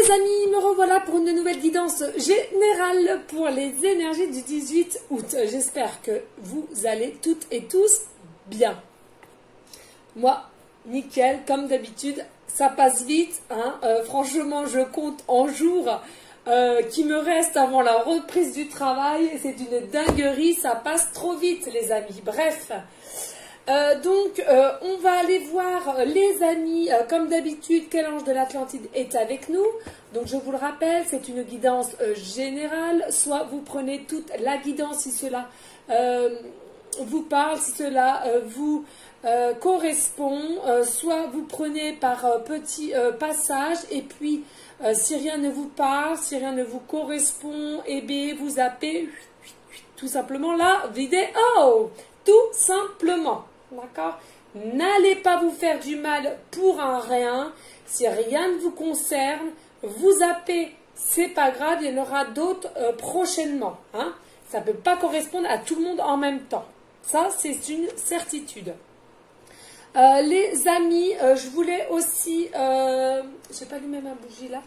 les amis, me revoilà pour une nouvelle guidance générale pour les énergies du 18 août. J'espère que vous allez toutes et tous bien. Moi, nickel, comme d'habitude, ça passe vite. Hein. Franchement, je compte en jours qui me restent avant la reprise du travail. C'est une dinguerie, ça passe trop vite les amis. Bref. On va aller voir les amis, comme d'habitude, quel ange de l'Atlantide est avec nous. Donc je vous le rappelle, c'est une guidance générale, soit vous prenez toute la guidance si cela vous parle, si cela vous correspond, soit vous prenez par petits passages et puis si rien ne vous parle, si rien ne vous correspond, eh bien vous zappez tout simplement la vidéo, tout simplement. D'accord? N'allez pas vous faire du mal pour un rien. Si rien ne vous concerne, vous zappez. C'est pas grave, il y en aura d'autres prochainement. Hein? Ça ne peut pas correspondre à tout le monde en même temps. Ça, c'est une certitude. Les amis, je voulais aussi... j'ai pas allumé ma bougie là.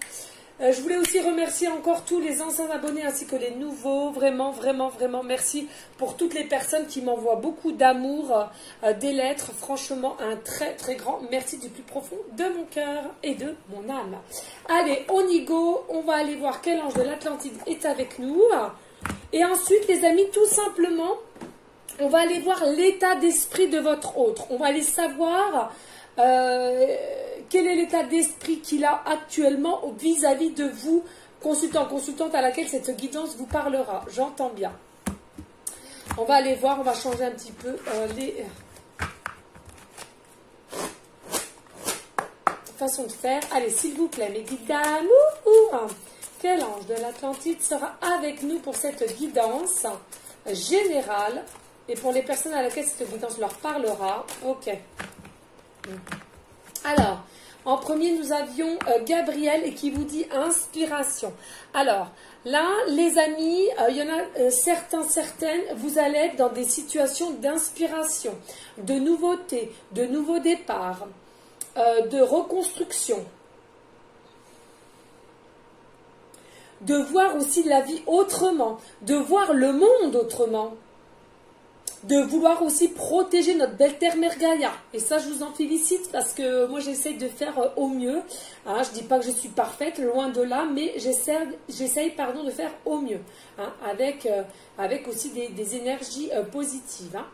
Je voulais aussi remercier encore tous les anciens abonnés ainsi que les nouveaux. Vraiment, vraiment, vraiment merci pour toutes les personnes qui m'envoient beaucoup d'amour, des lettres. Franchement, un très, très grand merci du plus profond de mon cœur et de mon âme. Allez, on y go. On va aller voir quel ange de l'Atlantide est avec nous. Et ensuite, les amis, tout simplement, on va aller voir l'état d'esprit de votre autre. On va aller savoir... quel est l'état d'esprit qu'il a actuellement vis-à-vis de vous, consultante à laquelle cette guidance vous parlera. J'entends bien. On va aller voir, on va changer un petit peu les façons de faire. Allez, s'il vous plaît, mes guides d'amour, quel ange de l'Atlantide sera avec nous pour cette guidance générale et pour les personnes à laquelle cette guidance leur parlera. Ok. Alors, en premier, nous avions Gabriel et qui vous dit inspiration. Alors, là, les amis, il y en a certaines, vous allez être dans des situations d'inspiration, de nouveauté, de nouveaux départs, de reconstruction, de voir aussi la vie autrement, de voir le monde autrement. De vouloir aussi protéger notre belle terre Mère Gaïa. Et ça, je vous en félicite parce que moi, j'essaye de faire au mieux. Hein, je ne dis pas que je suis parfaite, loin de là, mais j'essaye de faire au mieux. Hein, avec aussi des énergies positives. Hein.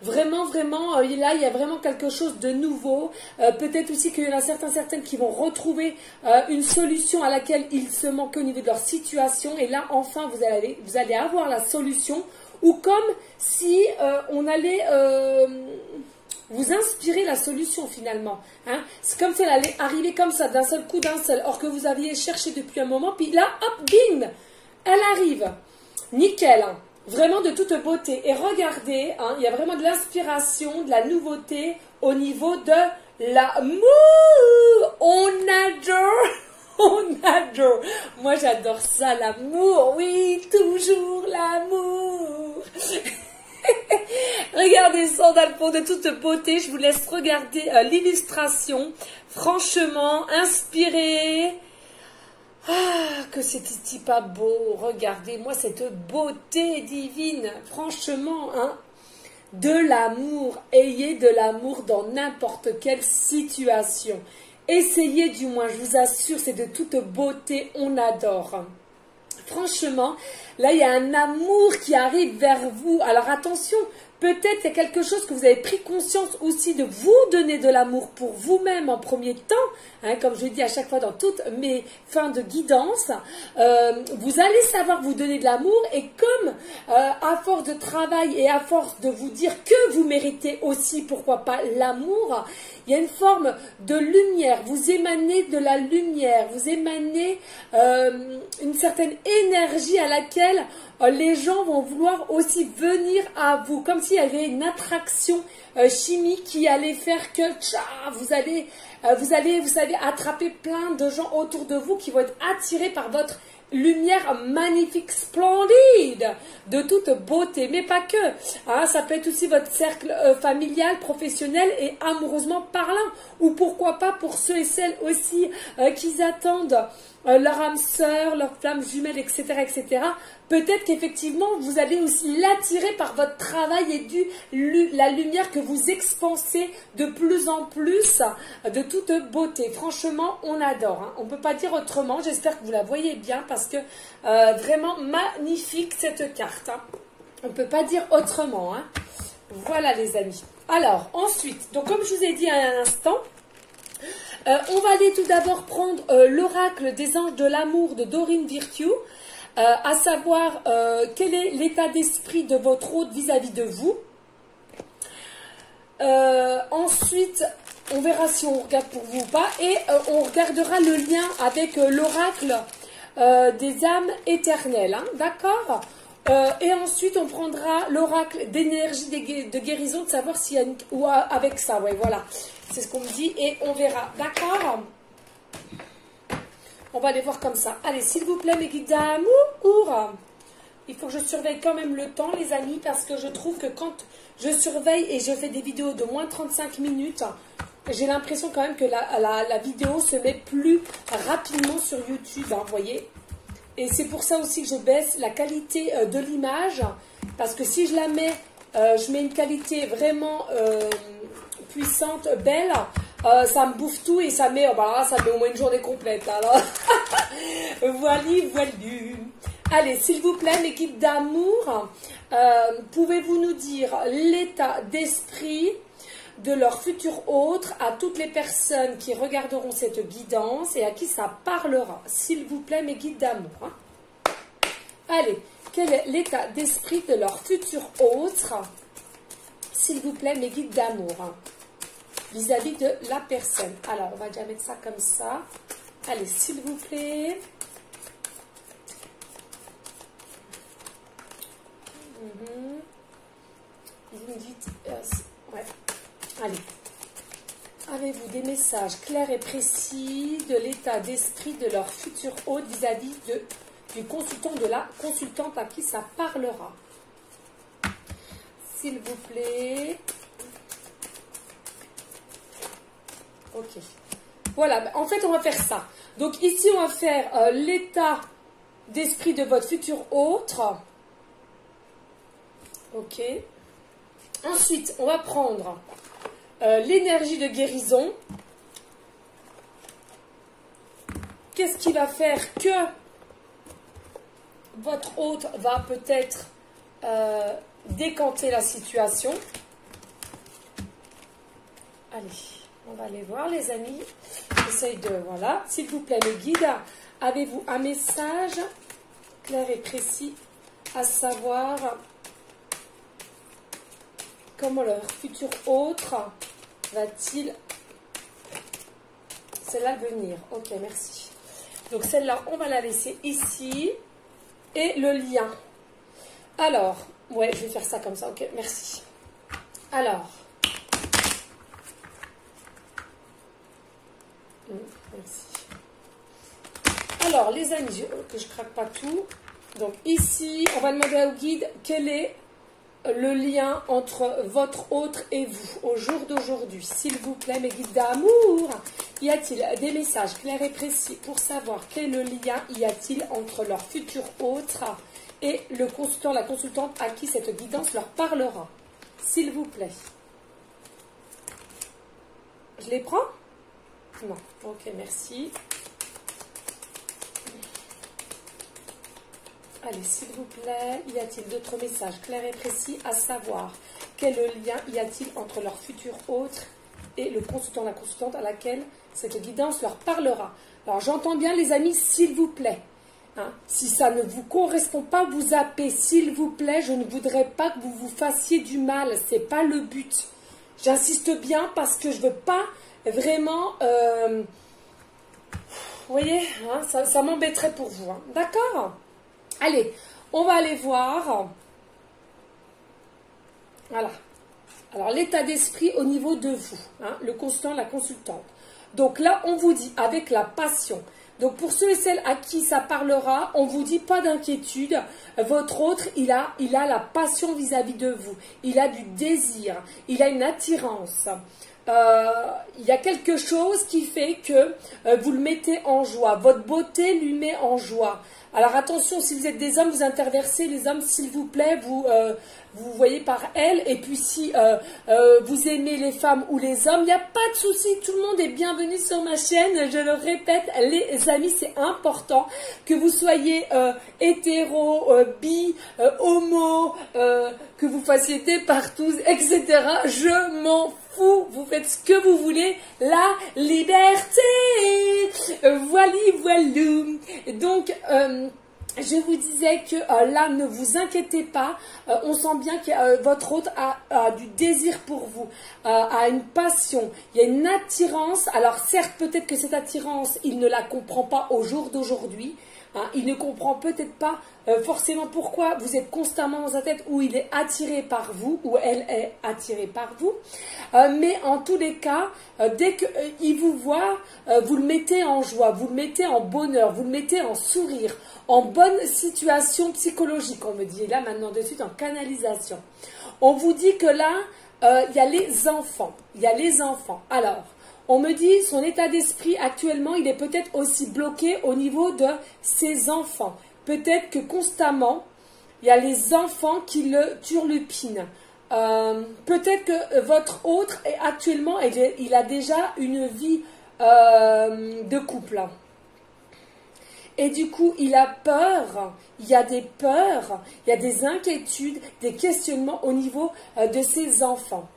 Vraiment, vraiment, là, il y a vraiment quelque chose de nouveau. Peut-être aussi qu'il y en a certaines qui vont retrouver une solution à laquelle ils se manquent au niveau de leur situation. Et là, enfin, vous allez avoir la solution. Ou comme si on allait vous inspirer la solution finalement. Hein. C'est comme si elle allait arriver comme ça, d'un seul coup, d'un seul. Or que vous aviez cherché depuis un moment. Puis là, hop, bing, elle arrive. Nickel. Hein. Vraiment de toute beauté. Et regardez, hein, il y a vraiment de l'inspiration, de la nouveauté au niveau de l'amour. On adore. On adore. Moi, j'adore ça, l'amour. Oui, toujours l'amour. Regardez ça dans le fond de toute beauté. Je vous laisse regarder l'illustration. Franchement, inspiré. Ah, que c'est pas beau. Regardez-moi cette beauté divine. Franchement, hein. De l'amour. Ayez de l'amour dans n'importe quelle situation. Essayez du moins, je vous assure, c'est de toute beauté, on adore. Franchement, là, il y a un amour qui arrive vers vous. Alors attention, peut-être il y a quelque chose que vous avez pris conscience aussi de vous donner de l'amour pour vous-même en premier temps. Hein, comme je dis à chaque fois dans toutes mes fins de guidance, vous allez savoir vous donner de l'amour et comme à force de travail et à force de vous dire que vous méritez aussi, pourquoi pas, l'amour, il y a une forme de lumière, vous émanez de la lumière, vous émanez une certaine énergie à laquelle les gens vont vouloir aussi venir à vous, comme s'il y avait une attraction chimique qui allait faire que vous allez, vous savez, attraper plein de gens autour de vous qui vont être attirés par votre lumière magnifique, splendide, de toute beauté, mais pas que. Hein, ça peut être aussi votre cercle familial, professionnel et amoureusement parlant. Ou pourquoi pas pour ceux et celles aussi qui attendent leur âme sœur, leur flamme jumelle, etc., etc. Peut-être qu'effectivement, vous allez aussi l'attirer par votre travail et la lumière que vous expansez de plus en plus de toute beauté. Franchement, on adore. Hein. On ne peut pas dire autrement. J'espère que vous la voyez bien parce que vraiment magnifique cette carte. Hein. On ne peut pas dire autrement. Hein. Voilà les amis. Alors, ensuite, donc comme je vous ai dit à un instant, on va aller tout d'abord prendre l'oracle des anges de l'amour de Doreen Virtue, à savoir quel est l'état d'esprit de votre hôte vis-à-vis de vous. Ensuite, on verra si on regarde pour vous ou pas, et on regardera le lien avec l'oracle des âmes éternelles, hein, d'accord. Et ensuite, on prendra l'oracle d'énergie de guérison, de savoir s'il y a une... ou avec ça, ouais, voilà. C'est ce qu'on me dit et on verra. D'accord? On va aller voir comme ça. Allez, s'il vous plaît, mes guides d'amour. Il faut que je surveille quand même le temps, les amis, parce que je trouve que quand je surveille et je fais des vidéos de moins de 35 minutes, j'ai l'impression quand même que la vidéo se met plus rapidement sur YouTube, hein, vous voyez. Et c'est pour ça aussi que je baisse la qualité de l'image, parce que si je la mets, je mets une qualité vraiment... puissante, belle, ça me bouffe tout et ça met, ça met au moins une journée complète. Alors, voilà. Allez, s'il vous plaît, mes guides d'amour, pouvez-vous nous dire l'état d'esprit de leur futur hôte à toutes les personnes qui regarderont cette guidance et à qui ça parlera? S'il vous plaît, mes guides d'amour. Hein. Allez, quel est l'état d'esprit de leur futur hôte? S'il vous plaît, mes guides d'amour. Hein. Vis-à-vis de la personne. Alors, on va déjà mettre ça comme ça. Allez, s'il vous plaît. Vous me dites... ouais. Allez. Avez-vous des messages clairs et précis de l'état d'esprit de leur futur hôte vis-à-vis du consultant, de la consultante à qui ça parlera? S'il vous plaît... Ok. Voilà, en fait, on va faire ça. Donc, ici, on va faire l'état d'esprit de votre futur hôte. Ok. Ensuite, on va prendre l'énergie de guérison. Qu'est-ce qui va faire que votre hôte va peut-être décanter la situation? Allez. On va aller voir, les amis. J'essaye de... Voilà. S'il vous plaît, les guides, avez-vous un message clair et précis à savoir comment leur futur hôte va-t-il... Celle-là venir. Ok, merci. Donc, celle-là, on va la laisser ici. Et le lien. Alors, ouais, je vais faire ça comme ça. Ok, merci. Alors... Merci. Alors, les amis, que je craque pas tout. Donc, ici, on va demander au guide quel est le lien entre votre hôte et vous au jour d'aujourd'hui. S'il vous plaît, mes guides d'amour, y a-t-il des messages clairs et précis pour savoir quel lien y a-t-il entre leur futur hôte et le consultant, la consultante à qui cette guidance leur parlera? S'il vous plaît. Je les prends? Non. Ok, merci. Allez, s'il vous plaît, y a-t-il d'autres messages clairs et précis à savoir quel lien y a-t-il entre leur futur hôte et le consultant, la consultante à laquelle cette guidance leur parlera? Alors, j'entends bien, les amis, s'il vous plaît. Hein, si ça ne vous correspond pas, vous zappez. S'il vous plaît, je ne voudrais pas que vous vous fassiez du mal. Ce n'est pas le but. J'insiste bien parce que je ne veux pas vraiment... vous voyez, hein, ça m'embêterait pour vous. Hein. D'accord? Allez, on va aller voir. Voilà. Alors, l'état d'esprit au niveau de vous. Hein, le consultant, la consultante. Donc là, on vous dit, avec la passion, Donc pour ceux et celles à qui ça parlera, on vous dit pas d'inquiétude. Votre autre, il a la passion vis-à-vis de vous. Il a du désir. Il a une attirance. Il y a quelque chose qui fait que vous le mettez en joie. Votre beauté lui met en joie. Alors attention, si vous êtes des hommes, vous interversez les hommes, s'il vous plaît, vous voyez par elle. Et puis si vous aimez les femmes ou les hommes, il n'y a pas de souci, tout le monde est bienvenu sur ma chaîne. Je le répète, les amis, c'est important que vous soyez hétéro, bi, homo, que vous fassiez des partous, etc. Je m'en fous, vous faites ce que vous voulez, la liberté. Voilà. Donc, je vous disais que là, ne vous inquiétez pas, on sent bien que votre hôte a du désir pour vous, a une passion, il y a une attirance. Alors certes, peut-être que cette attirance, il ne la comprend pas au jour d'aujourd'hui, hein, il ne comprend peut-être pas forcément pourquoi vous êtes constamment dans sa tête, où il est attiré par vous, ou elle est attirée par vous. Mais en tous les cas, dès qu'il vous voit, vous le mettez en joie, vous le mettez en bonheur, vous le mettez en sourire, en bonne situation psychologique, on me dit. Et là, maintenant, de suite, en canalisation. On vous dit que là, il y a les enfants. Il y a les enfants. Alors, on me dit, son état d'esprit, actuellement, il est peut-être aussi bloqué au niveau de ses enfants. Peut-être que constamment, il y a les enfants qui le turlupinent. Peut-être que votre autre, actuellement, il a déjà une vie de couple. Et du coup, il a peur, il y a des peurs, il y a des inquiétudes, des questionnements au niveau de ses enfants.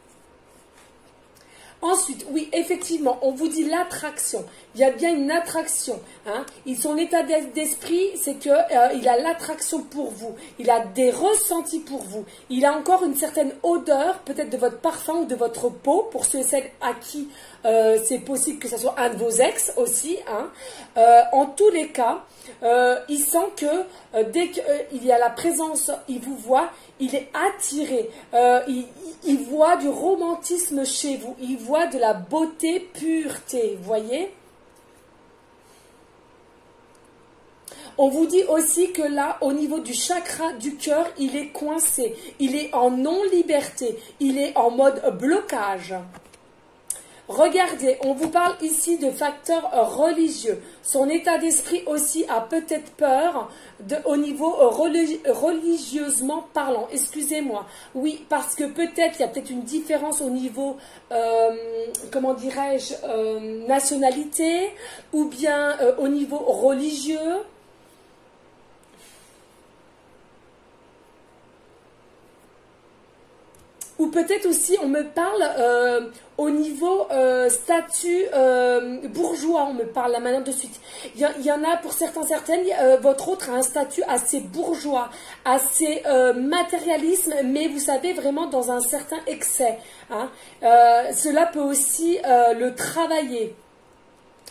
Ensuite, oui, effectivement, on vous dit l'attraction. Il y a bien une attraction. Hein. Son état d'esprit, c'est qu'il a l'attraction pour vous. Il a des ressentis pour vous. Il a encore une certaine odeur, peut-être de votre parfum ou de votre peau, pour ceux et celles à qui c'est possible que ce soit un de vos ex aussi. Hein. En tous les cas, il sent que dès qu'il y a la présence, il vous voit, il est attiré. Il voit du romantisme chez vous. Il voit de la beauté, pureté. Vous voyez ? On vous dit aussi que là, au niveau du chakra du cœur, il est coincé. Il est en non-liberté. Il est en mode blocage. Regardez, on vous parle ici de facteurs religieux. Son état d'esprit aussi a peut-être peur au niveau religieusement parlant. Excusez-moi. Oui, parce que peut-être, il y a peut-être une différence au niveau, comment dirais-je, nationalité, ou bien au niveau religieux. Ou peut-être aussi, on me parle au niveau statut bourgeois, on me parle là maintenant de suite. Il y en a pour certaines, votre autre a un statut assez bourgeois, assez matérialisme, mais vous savez, vraiment dans un certain excès. Hein. Cela peut aussi le travailler.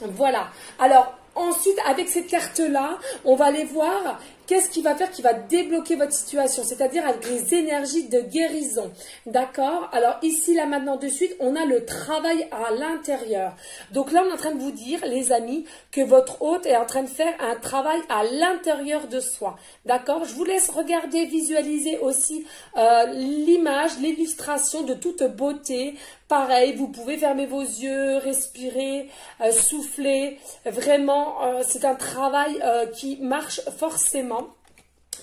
Voilà. Alors, ensuite, avec cette carte-là, on va aller voir qu'est-ce qui va faire, qui va débloquer votre situation, c'est-à-dire avec les énergies de guérison. D'accord? Alors ici, là, maintenant, de suite, on a le travail à l'intérieur. Donc là, on est en train de vous dire, les amis, que votre hôte est en train de faire un travail à l'intérieur de soi. D'accord? Je vous laisse regarder, visualiser aussi l'image, l'illustration de toute beauté. Pareil, vous pouvez fermer vos yeux, respirer, souffler. Vraiment, c'est un travail qui marche forcément,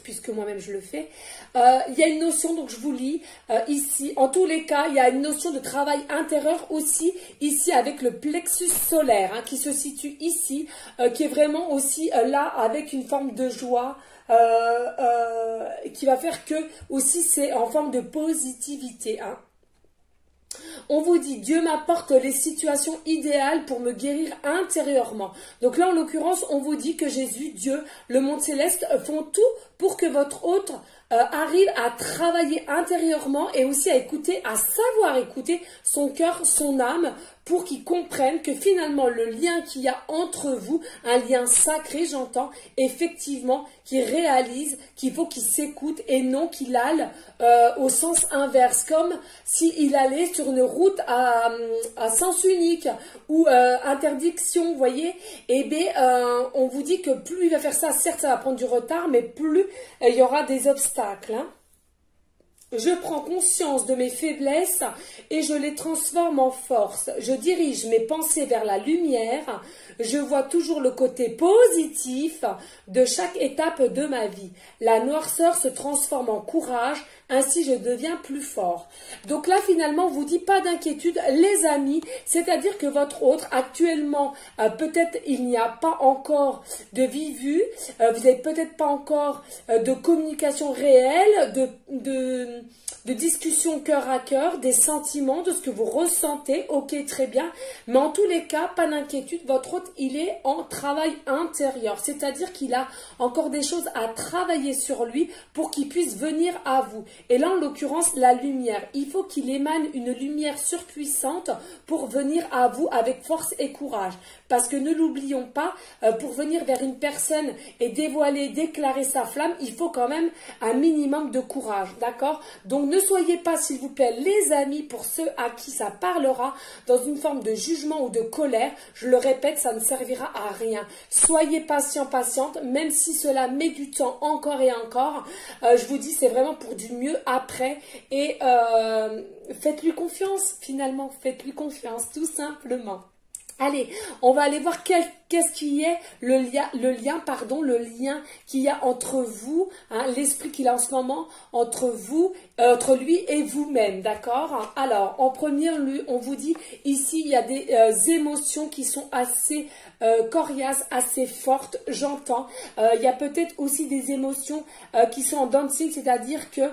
puisque moi-même je le fais. Il y a une notion, donc je vous lis ici, en tous les cas, il y a une notion de travail intérieur aussi, ici avec le plexus solaire, hein, qui se situe ici, qui est vraiment aussi là avec une forme de joie, qui va faire que aussi c'est en forme de positivité, hein. On vous dit, Dieu m'apporte les situations idéales pour me guérir intérieurement. Donc là, en l'occurrence, on vous dit que Jésus, Dieu, le monde céleste font tout pour que votre hôte arrive à travailler intérieurement et aussi à écouter, à savoir écouter son cœur, son âme, pour qu'il comprenne que finalement le lien qu'il y a entre vous, un lien sacré, j'entends, effectivement, qu'il réalise qu'il faut qu'il s'écoute et non qu'il aille au sens inverse, comme s'il allait sur une route à sens unique ou interdiction, vous voyez. Eh bien, on vous dit que plus il va faire ça, certes ça va prendre du retard, mais plus il y aura des obstacles, hein. Je prends conscience de mes faiblesses et je les transforme en force. Je dirige mes pensées vers la lumière. Je vois toujours le côté positif de chaque étape de ma vie. La noirceur se transforme en courage. Ainsi, je deviens plus fort. Donc là, finalement, on vous dit pas d'inquiétude, les amis. C'est-à-dire que votre autre, actuellement, peut-être il n'y a pas encore de visu, vous n'avez peut-être pas encore de communication réelle, de discussion cœur à cœur, des sentiments, de ce que vous ressentez. Ok, très bien. Mais en tous les cas, pas d'inquiétude. Votre autre, il est en travail intérieur. C'est-à-dire qu'il a encore des choses à travailler sur lui pour qu'il puisse venir à vous. Et là, en l'occurrence, la lumière. Il faut qu'il émane une lumière surpuissante pour venir à vous avec force et courage. Parce que ne l'oublions pas, pour venir vers une personne et dévoiler, déclarer sa flamme, il faut quand même un minimum de courage. D'accord? Donc, ne soyez pas, s'il vous plaît, les amis, pour ceux à qui ça parlera, dans une forme de jugement ou de colère. Je le répète, ça ne servira à rien. Soyez patient, patiente, même si cela met du temps encore et encore. Je vous dis, c'est vraiment pour du mieux après. Et faites-lui confiance, finalement. Faites-lui confiance, tout simplement. Allez, on va aller voir qu'est-ce qui est le lien qu'il y a entre vous, hein, l'esprit qu'il a en ce moment entre vous, entre lui et vous-même, d'accord? Alors, en premier lieu, on vous dit ici, il y a des émotions qui sont assez coriaces, assez fortes, j'entends. Il y a peut-être aussi des émotions qui sont en dancing, c'est-à-dire que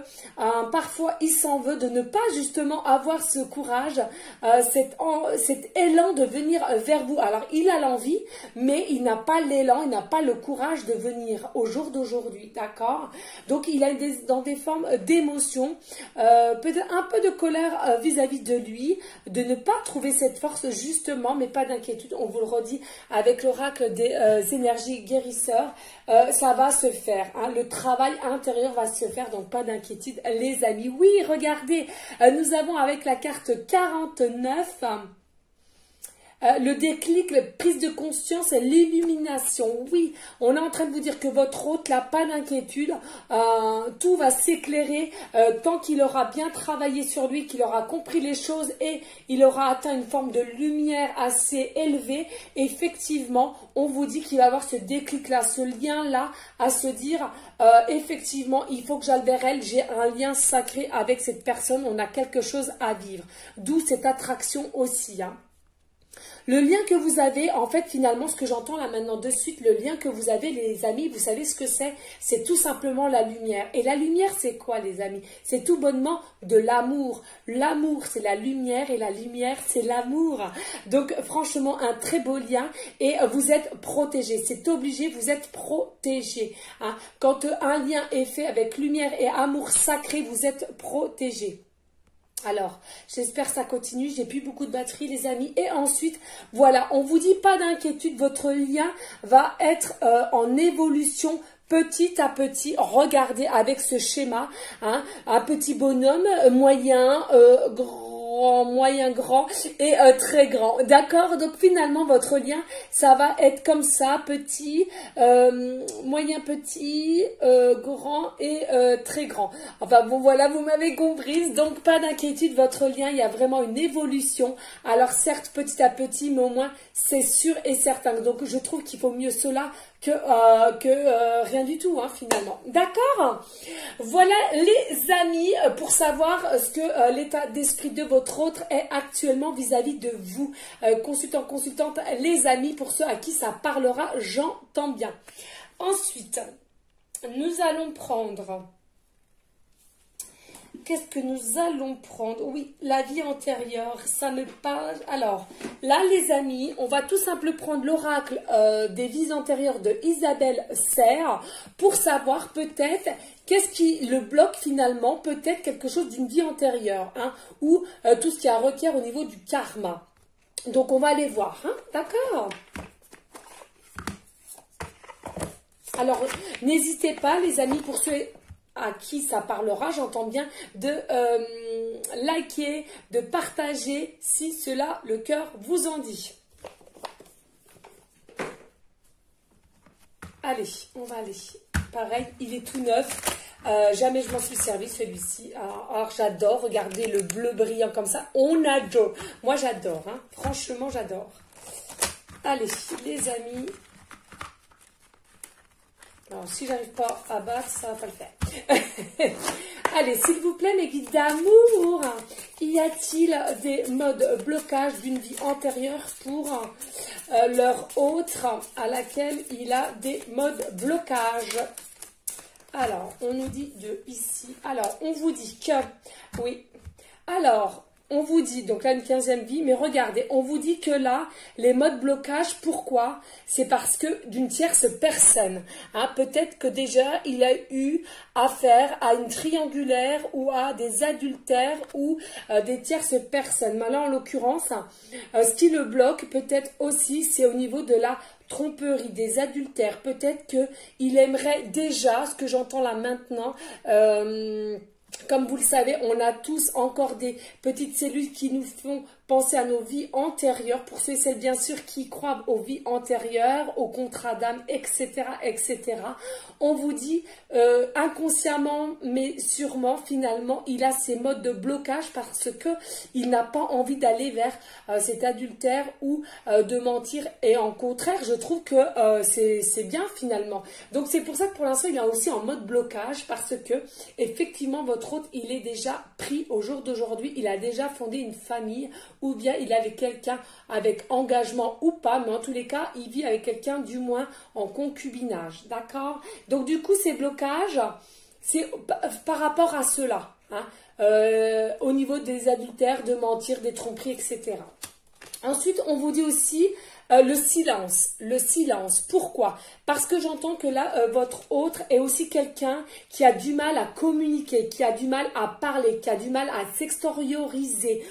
parfois, il s'en veut de ne pas justement avoir ce courage, cet élan de venir vers vous. Alors, il a l'envie, mais il n'a pas l'élan, il n'a pas le courage de venir au jour d'aujourd'hui, d'accord? Donc, il a dans des formes d'émotions, peut-être un peu de colère vis-à-vis de lui, de ne pas trouver cette force justement, mais pas d'inquiétude, on vous le redit, avec l'oracle des énergies guérisseurs, ça va se faire, hein, le travail intérieur va se faire, donc pas d'inquiétude, les amis. Oui, regardez, nous avons avec la carte 49... le déclic, la prise de conscience et l'illumination. Oui, on est en train de vous dire que votre hôte n'a pas d'inquiétude. Tout va s'éclairer tant qu'il aura bien travaillé sur lui, qu'il aura compris les choses et il aura atteint une forme de lumière assez élevée. Effectivement, on vous dit qu'il va avoir ce déclic-là, ce lien-là à se dire effectivement, il faut que j'aille vers elle. J'ai un lien sacré avec cette personne. On a quelque chose à vivre. D'où cette attraction aussi, hein. Le lien que vous avez, en fait, finalement, ce que j'entends là maintenant de suite, le lien que vous avez, les amis, vous savez ce que c'est? C'est tout simplement la lumière. Et la lumière, c'est quoi, les amis? C'est tout bonnement de l'amour. L'amour, c'est la lumière et la lumière, c'est l'amour. Donc, franchement, un très beau lien et vous êtes protégés. C'est obligé, vous êtes protégés, hein. Quand un lien est fait avec lumière et amour sacré, vous êtes protégés. Alors, j'espère que ça continue, j'ai plus beaucoup de batterie les amis. Et ensuite, voilà, on vous dit pas d'inquiétude, votre lien va être en évolution petit à petit. Regardez avec ce schéma, hein, un petit bonhomme, moyen, grand, moyen grand et très grand. D'accord? Donc finalement, votre lien, ça va être comme ça, petit, moyen petit, grand et très grand. Enfin bon, voilà, vous m'avez comprise. Donc pas d'inquiétude, votre lien, il y a vraiment une évolution. Alors certes, petit à petit, mais au moins, c'est sûr et certain. Donc je trouve qu'il vaut mieux cela que rien du tout, hein, finalement. D'accord? Voilà les amis, pour savoir ce que l'état d'esprit de votre autre est actuellement vis-à-vis de vous. Consultant, consultante, les amis, pour ceux à qui ça parlera, j'entends bien. Ensuite, nous allons prendre qu'est-ce que nous allons prendre? Oui, la vie antérieure, ça me parle. Alors, là, les amis, on va tout simplement prendre l'oracle des vies antérieures de Isabelle Serre pour savoir peut-être qu'est-ce qui le bloque finalement, peut-être quelque chose d'une vie antérieure, hein, ou tout ce qui a requiert au niveau du karma. Donc, on va aller voir, hein, d'accord? Alors, n'hésitez pas, les amis, pour ceux à qui ça parlera, j'entends bien, de liker, de partager si cela, le cœur vous en dit. Allez, on va aller. Pareil, il est tout neuf. Jamais je m'en suis servi celui-ci. Alors j'adore, regardez le bleu brillant comme ça. On adore. Moi j'adore, hein. Franchement j'adore. Allez, les amis. Alors, si j'arrive pas à battre, ça va pas le faire. Allez, s'il vous plaît, mes guides d'amour, y a-t-il des modes blocage d'une vie antérieure pour leur autre à laquelle il a des modes blocage? Alors, on nous dit de ici. Alors, on vous dit que, oui. Alors, on vous dit, donc là, une 15e vie, mais regardez, on vous dit que là, les modes blocage, pourquoi? C'est parce que d'une tierce personne. Hein, peut-être que déjà, il a eu affaire à une triangulaire ou à des adultères ou des tierces personnes. Mais là, en l'occurrence, ce qui le bloque, peut-être aussi, c'est au niveau de la tromperie, des adultères. Peut-être qu'il aimerait déjà, ce que j'entends là maintenant, comme vous le savez, on a tous encore des petites cellules qui nous font penser à nos vies antérieures, pour ceux et celles bien sûr qui croient aux vies antérieures, aux contrats d'âme, etc., etc. On vous dit inconsciemment, mais sûrement, finalement, il a ces modes de blocage parce que il n'a pas envie d'aller vers cet adultère ou de mentir. Et en contraire, je trouve que c'est bien finalement. Donc c'est pour ça que pour l'instant, il est aussi en mode blocage parce que effectivement, votre hôte, il est déjà pris au jour d'aujourd'hui. Il a déjà fondé une famille ou bien il est avec quelqu'un avec engagement ou pas, mais en tous les cas, il vit avec quelqu'un du moins en concubinage, d'accord? Donc du coup, ces blocages, c'est par rapport à cela, hein, au niveau des adultères, de mentir, des tromperies, etc. Ensuite, on vous dit aussi le silence. Le silence. Pourquoi? Parce que j'entends que là, votre autre est aussi quelqu'un qui a du mal à communiquer, qui a du mal à parler, qui a du mal à s'extérioriser.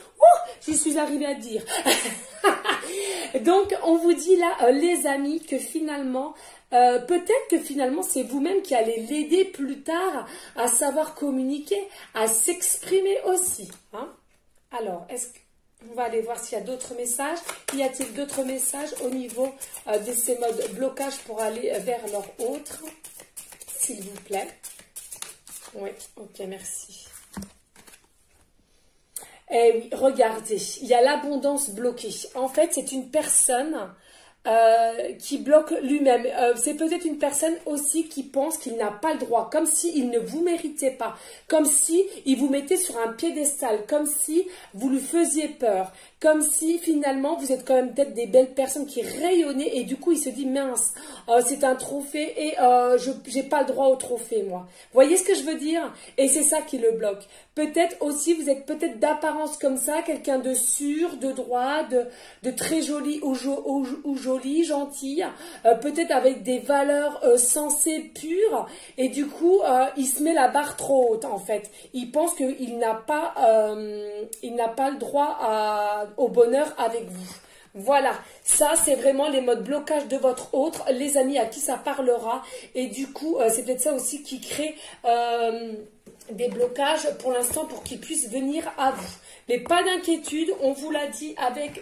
J'y suis arrivée à dire. Donc, on vous dit là, les amis, que finalement, peut-être que finalement, c'est vous-même qui allez l'aider plus tard à savoir communiquer, à s'exprimer aussi. Hein? Alors, on va aller voir s'il y a d'autres messages. Y a-t-il d'autres messages au niveau de ces modes blocage pour aller vers leur autre? S'il vous plaît. Oui, ok, merci. Eh oui, regardez, il y a l'abondance bloquée. En fait, c'est une personne qui bloque lui-même. C'est peut-être une personne aussi qui pense qu'il n'a pas le droit, comme s'il ne vous méritait pas, comme si il vous mettait sur un piédestal, comme si vous lui faisiez peur, comme si finalement vous êtes quand même peut-être des belles personnes qui rayonnaient et du coup il se dit mince, c'est un trophée et je n'ai pas le droit au trophée moi. Vous voyez ce que je veux dire? Et c'est ça qui le bloque. Peut-être aussi vous êtes peut-être d'apparence comme ça, quelqu'un de sûr, de droit, de très joli ou jolie, gentille, peut-être avec des valeurs sensées, pures, et du coup il se met la barre trop haute en fait. Il pense qu'il n'a pas le droit au bonheur avec vous. Voilà, ça c'est vraiment les modes blocage de votre autre, les amis à qui ça parlera, et du coup c'est peut-être ça aussi qui crée des blocages pour l'instant pour qu'ils puissent venir à vous. Mais pas d'inquiétude, on vous l'a dit avec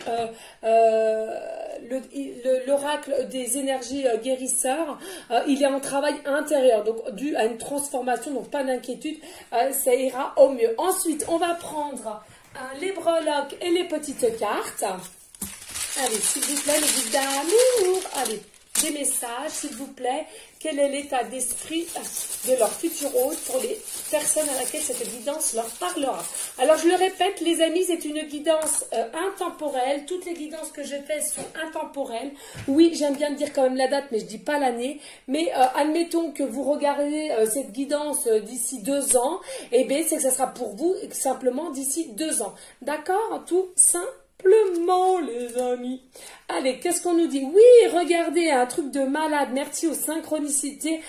l'oracle des énergies guérisseurs, il est en travail intérieur, donc dû à une transformation, donc pas d'inquiétude, ça ira au mieux. Ensuite, on va prendre les breloques et les petites cartes. Allez, s'il vous plaît, les guides d'amour. Allez, des messages, s'il vous plaît. Quel est l'état d'esprit de leur futur hôte pour les personnes à laquelle cette guidance leur parlera. Alors, je le répète, les amis, c'est une guidance intemporelle. Toutes les guidances que je fais sont intemporelles. Oui, j'aime bien dire quand même la date, mais je dis pas l'année. Mais admettons que vous regardez cette guidance d'ici 2 ans, eh bien, c'est que ça sera pour vous simplement d'ici 2 ans. D'accord? Tout simplement, les amis. Allez, qu'est-ce qu'on nous dit? Oui, regardez, un truc de malade. Merci aux synchronicités.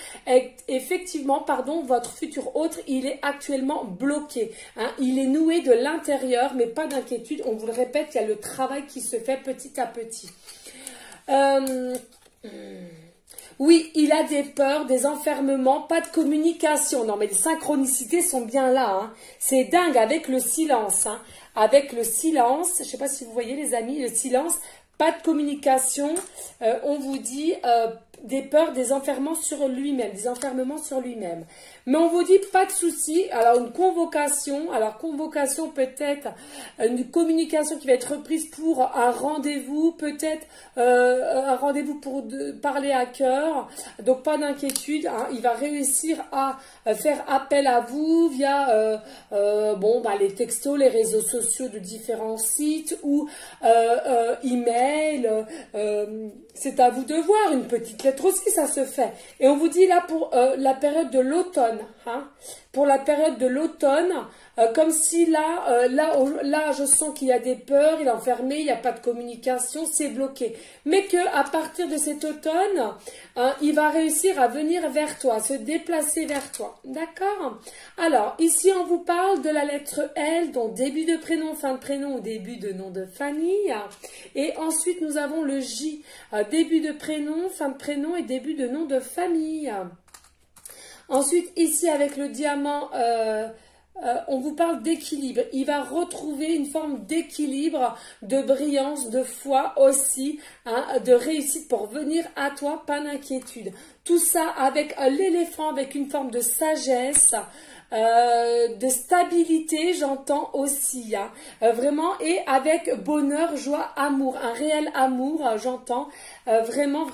Effectivement, pardon, votre futur hôte, il est actuellement bloqué. Hein. Il est noué de l'intérieur, mais pas d'inquiétude. On vous le répète, il y a le travail qui se fait petit à petit. Oui, il a des peurs, des enfermements, pas de communication. Non, mais les synchronicités sont bien là. Hein. C'est dingue avec le silence. Hein. Avec le silence, je ne sais pas si vous voyez les amis, le silence, pas de communication. On vous dit des peurs, des enfermements sur lui-même, des enfermements sur lui-même. Mais on vous dit pas de souci. Alors une convocation, peut-être une communication qui va être reprise pour un rendez-vous, peut-être un rendez-vous pour parler à cœur. Donc pas d'inquiétude, hein, il va réussir à faire appel à vous via les textos, les réseaux sociaux de différents sites ou email. C'est à vous de voir, une petite lettre aussi, ça se fait. Et on vous dit là pour la période de l'automne, hein, pour la période de l'automne, comme si là, je sens qu'il y a des peurs, il est enfermé, il n'y a pas de communication, c'est bloqué. Mais qu'à partir de cet automne, il va réussir à venir vers toi, se déplacer vers toi. D'accord? Alors, ici, on vous parle de la lettre L, dont début de prénom, fin de prénom ou début de nom de famille. Et ensuite, nous avons le J, début de prénom, fin de prénom et début de nom de famille. Ensuite, ici, avec le diamant, on vous parle d'équilibre. Il va retrouver une forme d'équilibre, de brillance, de foi aussi, hein, de réussite pour venir à toi, pas d'inquiétude. Tout ça avec l'éléphant, avec une forme de sagesse, de stabilité, j'entends aussi, hein, vraiment, et avec bonheur, joie, amour, un réel amour, j'entends, vraiment,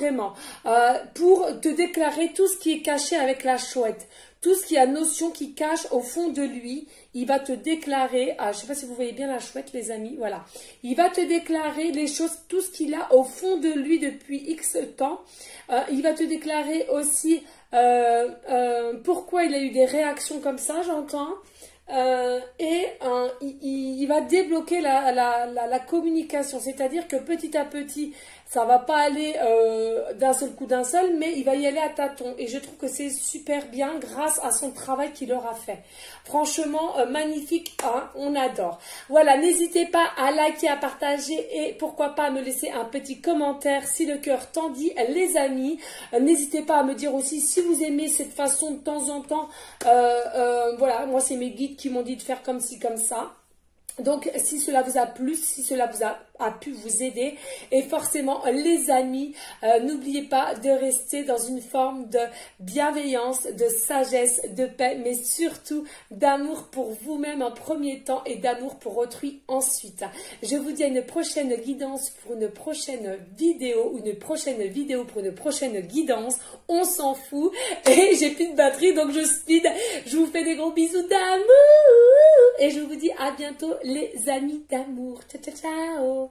pour te déclarer tout ce qui est caché avec la chouette. Tout ce qui a notion qui cache au fond de lui, il va te déclarer, je ne sais pas si vous voyez bien la chouette les amis, voilà. Il va te déclarer les choses, tout ce qu'il a au fond de lui depuis X temps. Il va te déclarer aussi pourquoi il a eu des réactions comme ça, j'entends. Il va débloquer la communication, c'est-à-dire que petit à petit, ça va pas aller d'un seul coup d'un seul, mais il va y aller à tâtons. Et je trouve que c'est super bien grâce à son travail qu'il aura fait. Franchement, magnifique, hein, on adore. Voilà, n'hésitez pas à liker, à partager et pourquoi pas à me laisser un petit commentaire si le cœur t'en dit, les amis. N'hésitez pas à me dire aussi si vous aimez cette façon de temps en temps. Voilà, moi c'est mes guides qui m'ont dit de faire comme ci, comme ça. Donc, si cela vous a plu, si cela vous a pu vous aider, et forcément, les amis, n'oubliez pas de rester dans une forme de bienveillance, de sagesse, de paix, mais surtout d'amour pour vous-même en premier temps et d'amour pour autrui ensuite. Je vous dis à une prochaine guidance pour une prochaine vidéo, ou une prochaine vidéo pour une prochaine guidance. On s'en fout, et j'ai plus de batterie, donc je speed. Je vous fais des gros bisous d'amour, et je vous dis à bientôt les amis d'amour. Ciao, ciao, ciao.